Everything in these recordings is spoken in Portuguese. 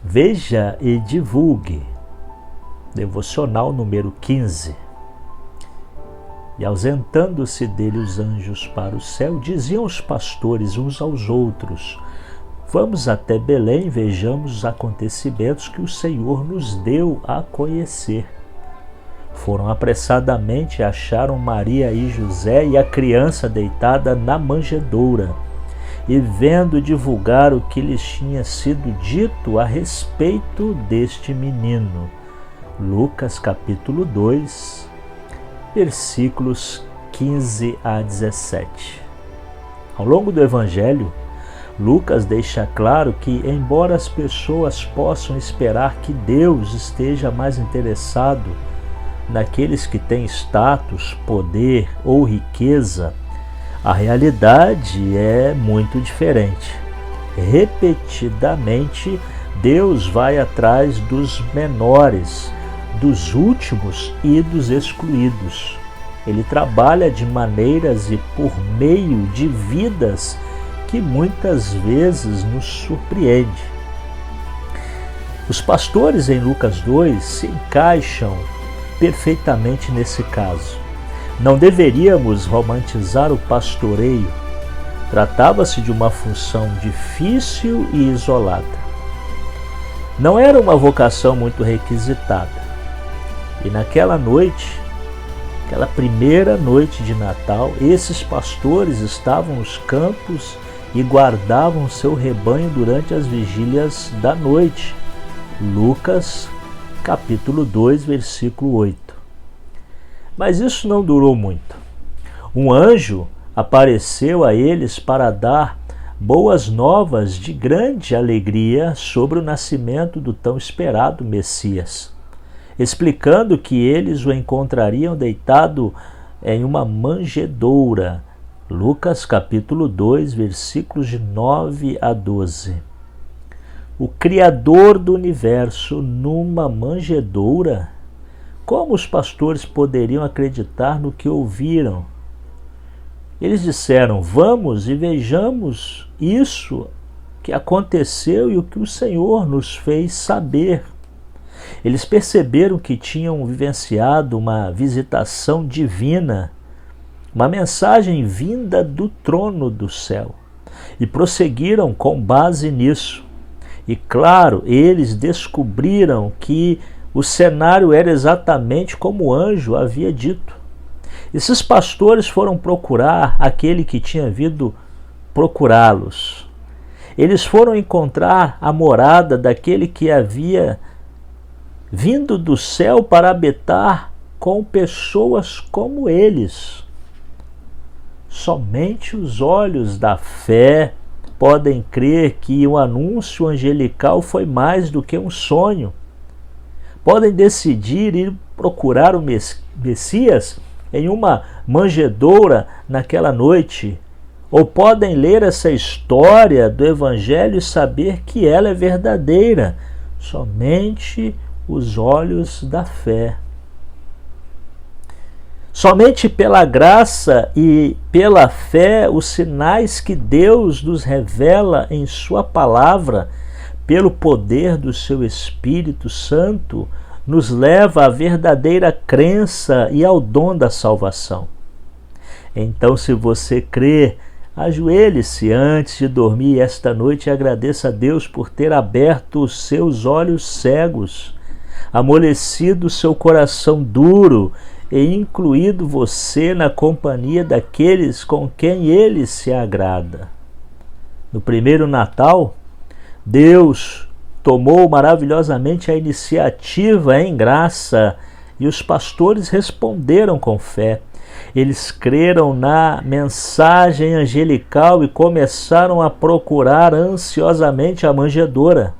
Veja e divulgue. Devocional número 15. E ausentando-se dele os anjos para o céu, diziam os pastores uns aos outros: Vamos até Belém e vejamos os acontecimentos que o Senhor nos deu a conhecer. Foram apressadamente e acharam Maria e José e a criança deitada na manjedoura. E vendo divulgar o que lhes tinha sido dito a respeito deste menino. Lucas capítulo 2, versículos 15 a 17. Ao longo do Evangelho, Lucas deixa claro que, embora as pessoas possam esperar que Deus esteja mais interessado naqueles que têm status, poder ou riqueza, a realidade é muito diferente. Repetidamente, Deus vai atrás dos menores, dos últimos e dos excluídos. Ele trabalha de maneiras e por meio de vidas que muitas vezes nos surpreende. Os pastores em Lucas 2 se encaixam perfeitamente nesse caso. Não deveríamos romantizar o pastoreio. Tratava-se de uma função difícil e isolada. Não era uma vocação muito requisitada. E naquela noite, aquela primeira noite de Natal, esses pastores estavam nos campos e guardavam seu rebanho durante as vigílias da noite. Lucas capítulo 2, versículo 8. Mas isso não durou muito. Um anjo apareceu a eles para dar boas novas de grande alegria sobre o nascimento do tão esperado Messias, explicando que eles o encontrariam deitado em uma manjedoura. Lucas capítulo 2, versículos de 9 a 12. O Criador do universo numa manjedoura? Como os pastores poderiam acreditar no que ouviram? Eles disseram: Vamos e vejamos isso que aconteceu e o que o Senhor nos fez saber. Eles perceberam que tinham vivenciado uma visitação divina, uma mensagem vinda do trono do céu, e prosseguiram com base nisso. E claro, eles descobriram que o cenário era exatamente como o anjo havia dito. Esses pastores foram procurar aquele que tinha vindo procurá-los. Eles foram encontrar a morada daquele que havia vindo do céu para habitar com pessoas como eles. Somente os olhos da fé podem crer que o anúncio angelical foi mais do que um sonho. Podem decidir ir procurar o Messias em uma manjedoura naquela noite, ou podem ler essa história do Evangelho e saber que ela é verdadeira. Somente os olhos da fé. Somente pela graça e pela fé, os sinais que Deus nos revela em sua palavra, pelo poder do seu Espírito Santo, nos leva à verdadeira crença e ao dom da salvação. Então, se você crê, ajoelhe-se antes de dormir esta noite e agradeça a Deus por ter aberto os seus olhos cegos, amolecido seu coração duro e incluído você na companhia daqueles com quem Ele se agrada. No primeiro Natal, Deus tomou maravilhosamente a iniciativa em graça e os pastores responderam com fé. Eles creram na mensagem angelical e começaram a procurar ansiosamente a manjedoura,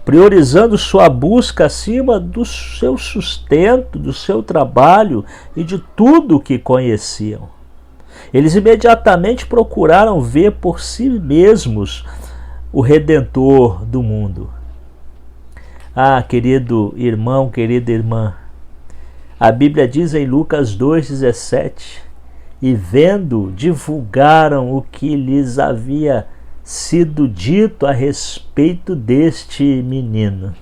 priorizando sua busca acima do seu sustento, do seu trabalho e de tudo o que conheciam. Eles imediatamente procuraram ver por si mesmos o Redentor do mundo. Ah, querido irmão, querida irmã, a Bíblia diz em Lucas 2,17: e vendo, divulgaram o que lhes havia sido dito a respeito deste menino.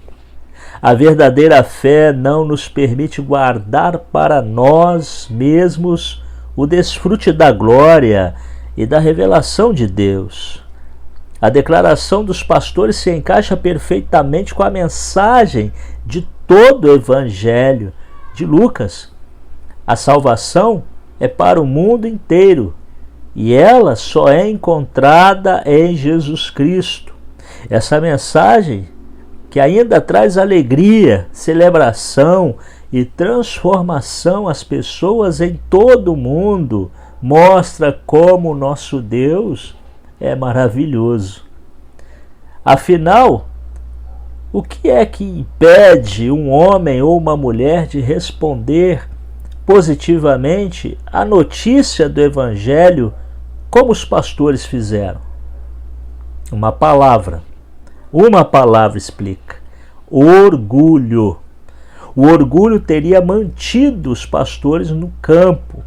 A verdadeira fé não nos permite guardar para nós mesmos o desfrute da glória e da revelação de Deus. A declaração dos pastores se encaixa perfeitamente com a mensagem de todo o Evangelho de Lucas. A salvação é para o mundo inteiro e ela só é encontrada em Jesus Cristo. Essa mensagem, que ainda traz alegria, celebração e transformação às pessoas em todo o mundo, mostra como o nosso Deus é maravilhoso. Afinal, o que é que impede um homem ou uma mulher de responder positivamente à notícia do Evangelho como os pastores fizeram? Uma palavra explica: orgulho. O orgulho teria mantido os pastores no campo,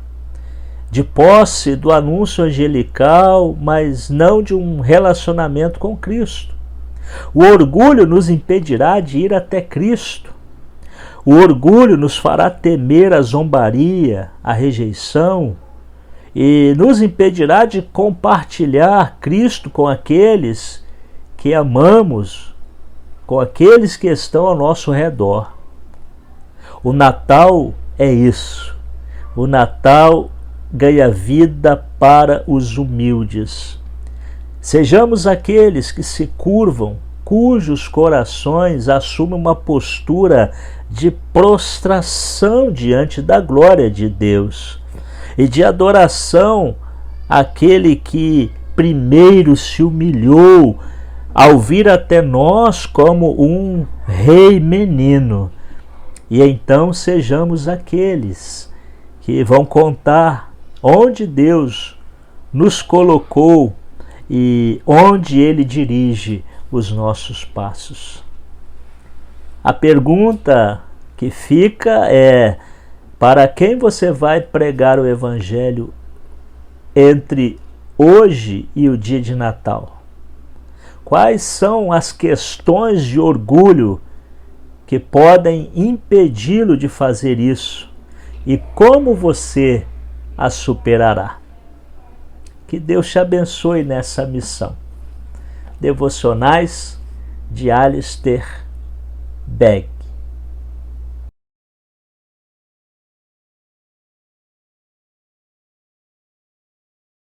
de posse do anúncio angelical, mas não de um relacionamento com Cristo. O orgulho nos impedirá de ir até Cristo. O orgulho nos fará temer a zombaria, a rejeição, e nos impedirá de compartilhar Cristo com aqueles que amamos, com aqueles que estão ao nosso redor. O Natal é isso. O Natal ganha vida para os humildes. Sejamos aqueles que se curvam, cujos corações assumem uma postura de prostração diante da glória de Deus e de adoração àquele que primeiro se humilhou ao vir até nós como um rei menino. E então sejamos aqueles que vão contar onde Deus nos colocou e onde Ele dirige os nossos passos. A pergunta que fica é: para quem você vai pregar o Evangelho entre hoje e o dia de Natal? Quais são as questões de orgulho que podem impedi-lo de fazer isso? E como você as superará? Que Deus te abençoe nessa missão. Devocionais de Alistair Begg.